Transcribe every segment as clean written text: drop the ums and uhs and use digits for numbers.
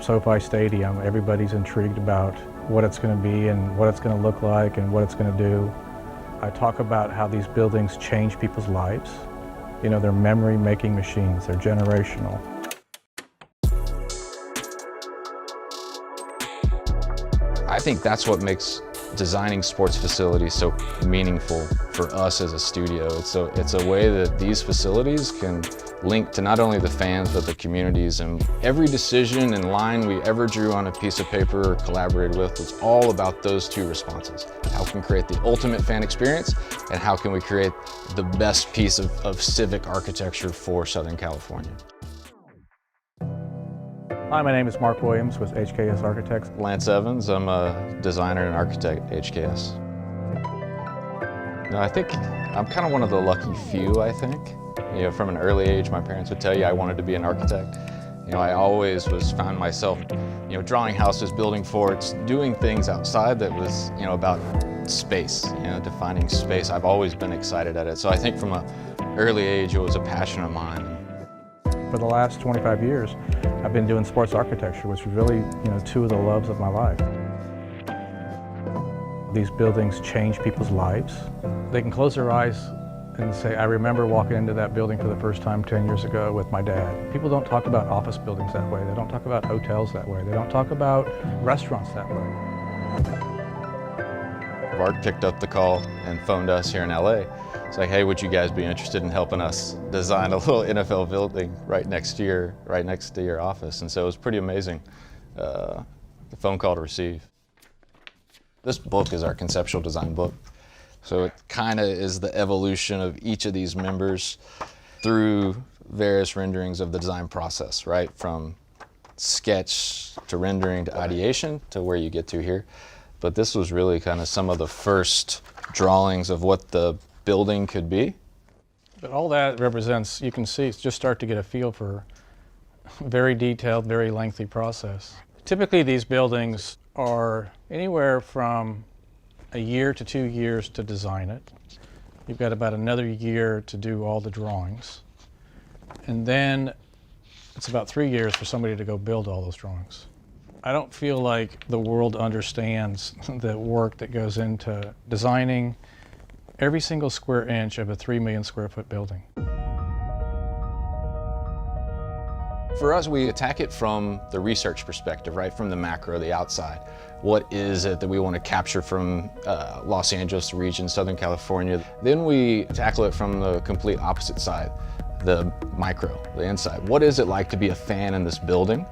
SoFi Stadium, everybody's intrigued about what it's going to be and what it's going to look like and what it's going to do. I talk about how these buildings change people's lives. You know, they're memory-making machines, they're generational. I think that's what makes designing sports facilities so meaningful for us as a studio. It's a way that these facilities can link to not only the fans but the communities, and every decision and line we ever drew on a piece of paper or collaborated with was all about those two responses. How can we create the ultimate fan experience, and how can we create the best piece of civic architecture for Southern California? Hi, my name is Mark Williams with HKS Architects. Lance Evans, I'm a designer and architect at HKS. I think I'm kind of one of the lucky few, I think. You know, from an early age, my parents would tell you I wanted to be an architect. You know, I always found myself, you know, drawing houses, building forts, doing things outside that was, you know, about space, you know, defining space. I've always been excited at it. So I think from an early age, it was a passion of mine. For the last 25 years, I've been doing sports architecture, which is really, you know, two of the loves of my life. These buildings change people's lives. They can close their eyes and say, I remember walking into that building for the first time 10 years ago with my dad. People don't talk about office buildings that way. They don't talk about hotels that way. They don't talk about restaurants that way. Art picked up the call and phoned us here in LA. It's like, hey, would you guys be interested in helping us design a little NFL building right next to your office? And so it was pretty amazing, the phone call to receive. This book is our conceptual design book. So it kind of is the evolution of each of these members through various renderings of the design process, right? From sketch to rendering to ideation to where you get to here. But this was really kind of some of the first drawings of what the building could be. But all that represents, you can see, just start to get a feel for a very detailed, very lengthy process. Typically these buildings are anywhere from a year to 2 years to design it. You've got about another year to do all the drawings. And then it's about 3 years for somebody to go build all those drawings. I don't feel like the world understands the work that goes into designing every single square inch of a 3 million square foot building. For us, we attack it from the research perspective, right? From the macro, the outside. What is it that we want to capture from Los Angeles region, Southern California? Then we tackle it from the complete opposite side, the micro, the inside. What is it like to be a fan in this building?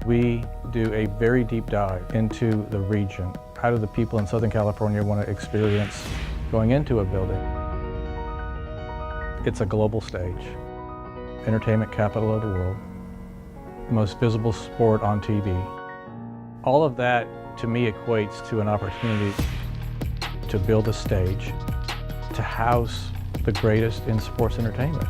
We do a very deep dive into the region. How do the people in Southern California want to experience going into a building? It's a global stage, entertainment capital of the world, the most visible sport on TV. All of that, to me, equates to an opportunity to build a stage to house the greatest in sports entertainment.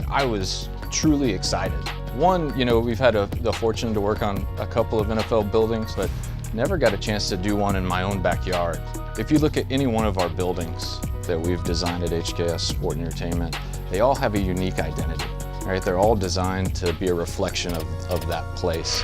I was truly excited. One, you know, we've had the fortune to work on a couple of NFL buildings, but never got a chance to do one in my own backyard. If you look at any one of our buildings that we've designed at HKS Sport and Entertainment, they all have a unique identity, right? They're all designed to be a reflection of that place.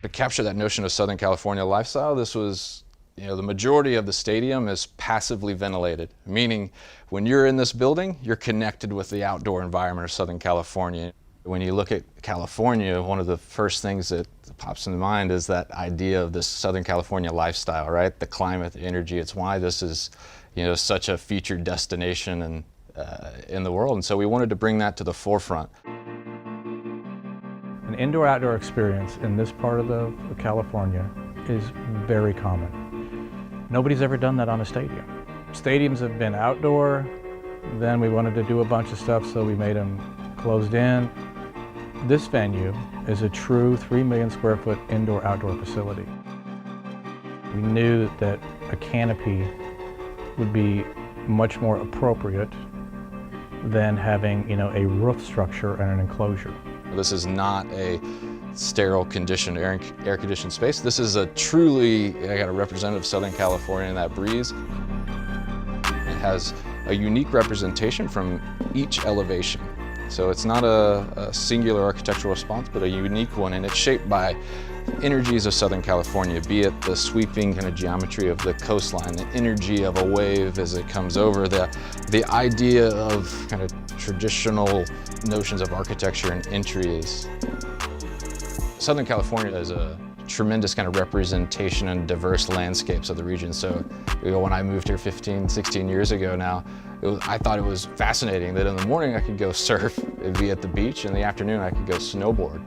To capture that notion of Southern California lifestyle, this was, you know, the majority of the stadium is passively ventilated, meaning when you're in this building, you're connected with the outdoor environment of Southern California. When you look at California, one of the first things that pops into mind is that idea of this Southern California lifestyle, right? The climate, the energy. It's why this is, you know, such a featured destination in the world. And so we wanted to bring that to the forefront. An indoor-outdoor experience in this part of California is very common. Nobody's ever done that on a stadium. Stadiums have been outdoor, then we wanted to do a bunch of stuff, so we made them closed in. This venue is a true 3 million square foot indoor-outdoor facility. We knew that a canopy would be much more appropriate than having, you know, a roof structure and an enclosure. This is not a sterile conditioned, air-conditioned space. This is a truly, I got a representative of Southern California in that breeze. It has a unique representation from each elevation. So it's not a singular architectural response, but a unique one, and it's shaped by energies of Southern California, be it the sweeping kind of geometry of the coastline, the energy of a wave as it comes over, the idea of kind of traditional notions of architecture and entries. Southern California is a tremendous kind of representation and diverse landscapes of the region. So when I moved here 15, 16 years ago now, I thought it was fascinating that in the morning I could go surf and be at the beach, and in the afternoon I could go snowboard,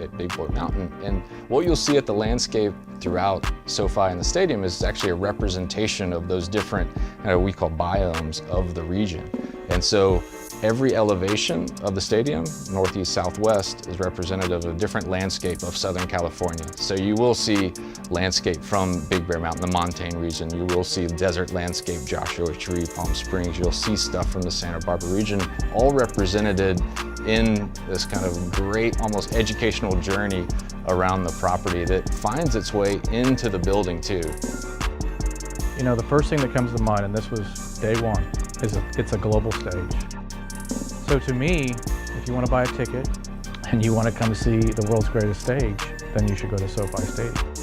at Big Board Mountain. And what you'll see at the landscape throughout SoFi and the stadium is actually a representation of those different, we call biomes of the region. And so every elevation of the stadium, northeast, southwest, is representative of a different landscape of Southern California. So you will see landscape from Big Bear Mountain, the Montane region. You will see desert landscape, Joshua Tree, Palm Springs. You'll see stuff from the Santa Barbara region, all represented in this kind of great, almost educational journey around the property that finds its way into the building too. The first thing that comes to mind, and this was day one, is it's a global stage. So to me, if you want to buy a ticket and you want to come see the world's greatest stage, then you should go to SoFi Stadium.